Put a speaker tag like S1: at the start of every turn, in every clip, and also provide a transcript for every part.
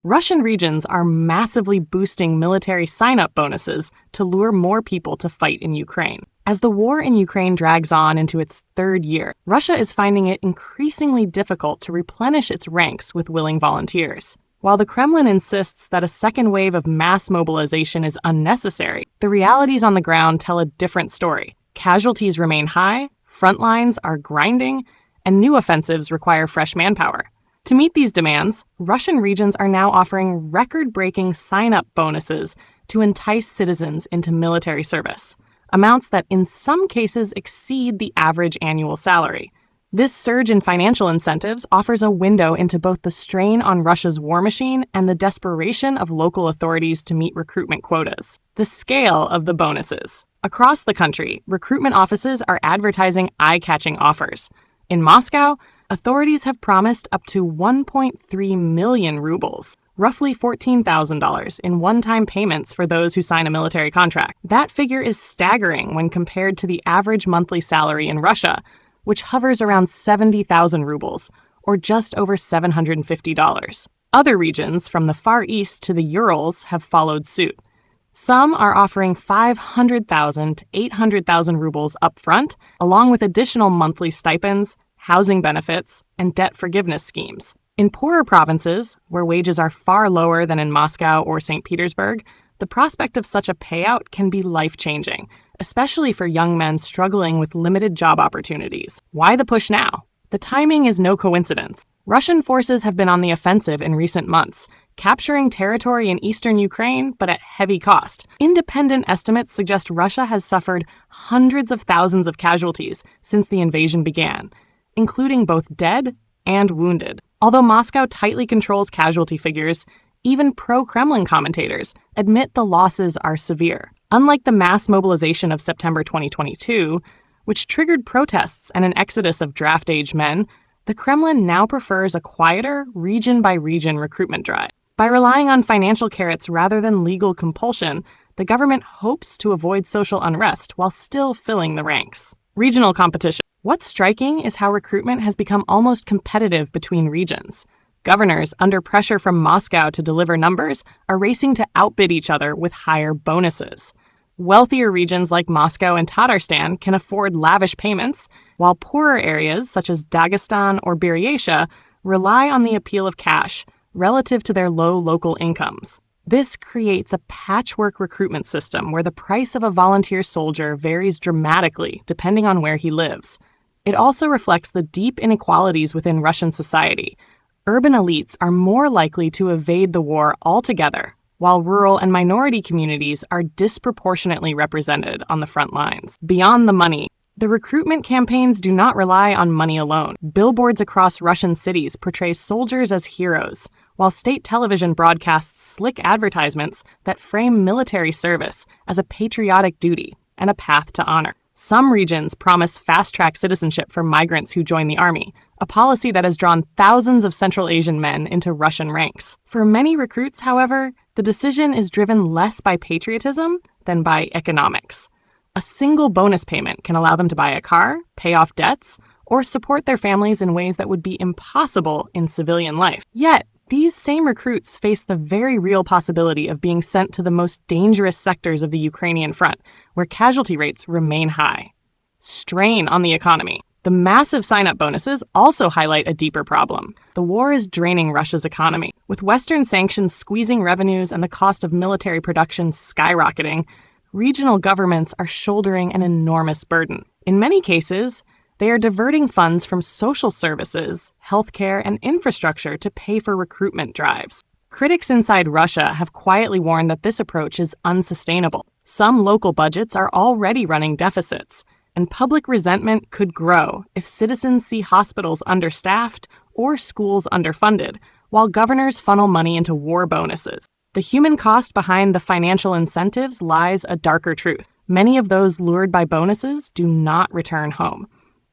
S1: Russian regions are massively boosting military sign-up bonuses to lure more people to fight in Ukraine. As the war in Ukraine drags on into its third year, Russia is finding it increasingly difficult to replenish its ranks with willing volunteers. While the Kremlin insists that a second wave of mass mobilization is unnecessary, the realities on the ground tell a different story. Casualties remain high, front lines are grinding, and new offensives require fresh manpower. To meet these demands, Russian regions are now offering record-breaking sign-up bonuses to entice citizens into military service, amounts that in some cases exceed the average annual salary. This surge in financial incentives offers a window into both the strain on Russia's war machine and the desperation of local authorities to meet recruitment quotas. The scale of the bonuses. Across the country, recruitment offices are advertising eye-catching offers. In Moscow, authorities have promised up to 1.3 million rubles, roughly $14,000 in one-time payments for those who sign a military contract. That figure is staggering when compared to the average monthly salary in Russia, which hovers around 70,000 rubles, or just over $750. Other regions, from the Far East to the Urals, have followed suit. Some are offering 500,000 to 800,000 rubles upfront, along with additional monthly stipends, housing benefits, and debt forgiveness schemes. In poorer provinces, where wages are far lower than in Moscow or St. Petersburg, the prospect of such a payout can be life-changing, especially for young men struggling with limited job opportunities. Why the push now? The timing is no coincidence. Russian forces have been on the offensive in recent months, capturing territory in eastern Ukraine, but at heavy cost. Independent estimates suggest Russia has suffered hundreds of thousands of casualties since the invasion began, including both dead and wounded. Although Moscow tightly controls casualty figures, even pro-Kremlin commentators admit the losses are severe. Unlike the mass mobilization of September 2022, which triggered protests and an exodus of draft-age men, the Kremlin now prefers a quieter, region-by-region recruitment drive. By relying on financial carrots rather than legal compulsion, the government hopes to avoid social unrest while still filling the ranks. Regional competition. What's striking is how recruitment has become almost competitive between regions. Governors, under pressure from Moscow to deliver numbers, are racing to outbid each other with higher bonuses. Wealthier regions like Moscow and Tatarstan can afford lavish payments, while poorer areas such as Dagestan or Buryatia rely on the appeal of cash relative to their low local incomes. This creates a patchwork recruitment system where the price of a volunteer soldier varies dramatically depending on where he lives. It also reflects the deep inequalities within Russian society. Urban elites are more likely to evade the war altogether, while rural and minority communities are disproportionately represented on the front lines. Beyond the money, the recruitment campaigns do not rely on money alone. Billboards across Russian cities portray soldiers as heroes, while state television broadcasts slick advertisements that frame military service as a patriotic duty and a path to honor. Some regions promise fast-track citizenship for migrants who join the army, a policy that has drawn thousands of Central Asian men into Russian ranks. For many recruits, however, the decision is driven less by patriotism than by economics. A single bonus payment can allow them to buy a car, pay off debts, or support their families in ways that would be impossible in civilian life. Yet, these same recruits face the very real possibility of being sent to the most dangerous sectors of the Ukrainian front, where casualty rates remain high. Strain on the economy. The massive sign-up bonuses also highlight a deeper problem. The war is draining Russia's economy. With Western sanctions squeezing revenues and the cost of military production skyrocketing, regional governments are shouldering an enormous burden. In many cases, they are diverting funds from social services, healthcare, and infrastructure to pay for recruitment drives. Critics inside Russia have quietly warned that this approach is unsustainable. Some local budgets are already running deficits, and public resentment could grow if citizens see hospitals understaffed or schools underfunded, while governors funnel money into war bonuses. The human cost behind the financial incentives lies a darker truth. Many of those lured by bonuses do not return home.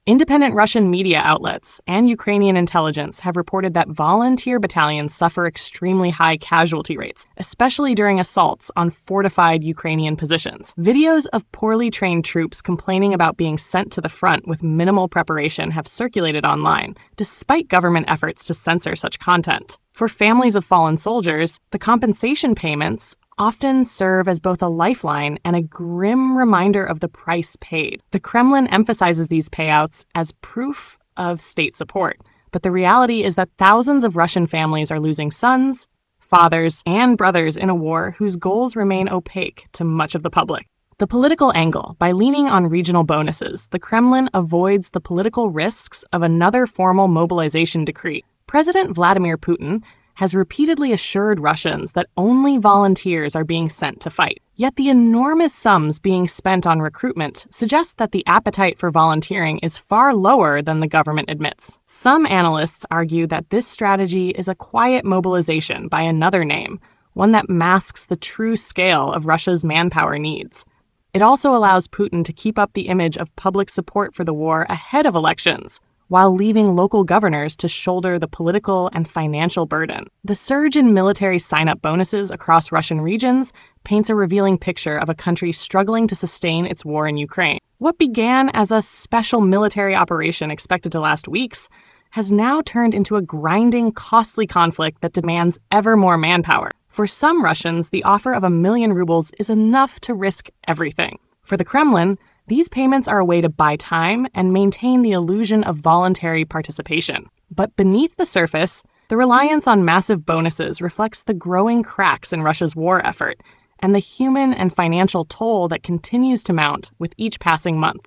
S1: Independent Russian media outlets and Ukrainian intelligence have reported that volunteer battalions suffer extremely high casualty rates, especially during assaults on fortified Ukrainian positions. Videos of poorly trained troops complaining about being sent to the front with minimal preparation have circulated online, despite government efforts to censor such content. For families of fallen soldiers, the compensation payments often serve as both a lifeline and a grim reminder of the price paid. The Kremlin emphasizes these payouts as proof of state support, but the reality is that thousands of Russian families are losing sons, fathers, and brothers in a war whose goals remain opaque to much of the public. The political angle. By leaning on regional bonuses, the Kremlin avoids the political risks of another formal mobilization decree. President Vladimir Putin has repeatedly assured Russians that only volunteers are being sent to fight. Yet the enormous sums being spent on recruitment suggest that the appetite for volunteering is far lower than the government admits. Some analysts argue that this strategy is a quiet mobilization by another name, one that masks the true scale of Russia's manpower needs. It also allows Putin to keep up the image of public support for the war ahead of elections, while leaving local governors to shoulder the political and financial burden. The surge in military sign-up bonuses across Russian regions paints a revealing picture of a country struggling to sustain its war in Ukraine. What began as a special military operation expected to last weeks has now turned into a grinding, costly conflict that demands ever more manpower. For some Russians, the offer of 1 million rubles is enough to risk everything. For the Kremlin, these payments are a way to buy time and maintain the illusion of voluntary participation. But beneath the surface, the reliance on massive bonuses reflects the growing cracks in Russia's war effort and the human and financial toll that continues to mount with each passing month.